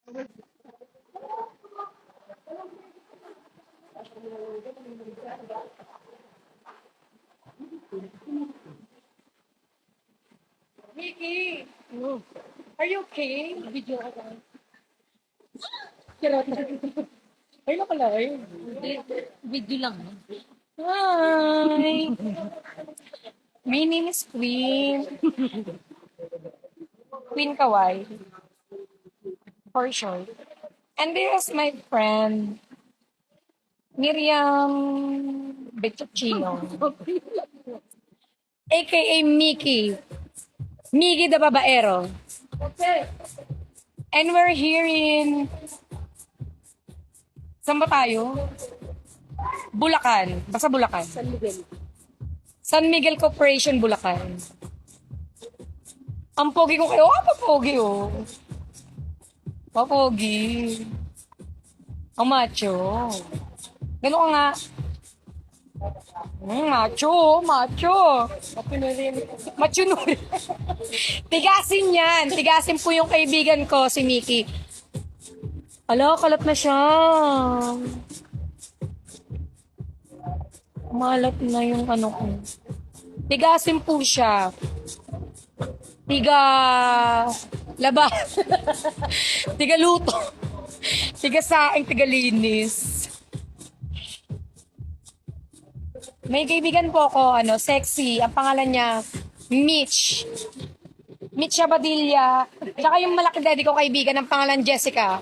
Mickey! Are you okay? Video ka lang. Kirot na. Ay, nakalay. Video lang. Hi! My name is Queen. Queen Kawai, for short. And this is my friend, Miriam Becchino, aka Mickey. Mickey the Babaero. And we're here in... Saan ba tayo? Bulacan. Basta Bulacan. San Miguel. San Miguel Corporation, Bulacan. Ang pogi ko kayo. Ah, papogi oh. Papogi. Ang macho. Gano'n ka nga. Macho, macho. Macho no. Tigasin yan. Tigasin po yung kaibigan ko, si Mickey. Ala, kalat na siya. Malat na yung ano ko. Tigasin po siya. Tiga laba. Tiga luto. Tiga saing, tiga linis. May kaibigan po ako, sexy. Ang pangalan niya, Mitch. Mitch Abadilla. Tsaka yung malaki daddy ko kaibigan, ang pangalan Jessica.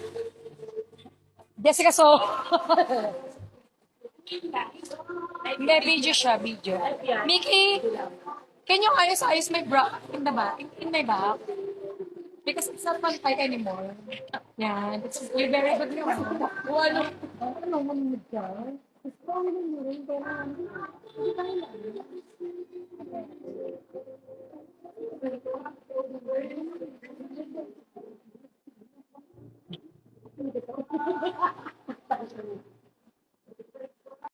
Jessica So. Hindi, video siya, video. Mickey, can you ayos my bra in the back? In my back? Because it's not fun fight anymore. Yeah, you're very good naman. Wala. Ano, manunod ka? Gusto ko mo rin, pero hindi.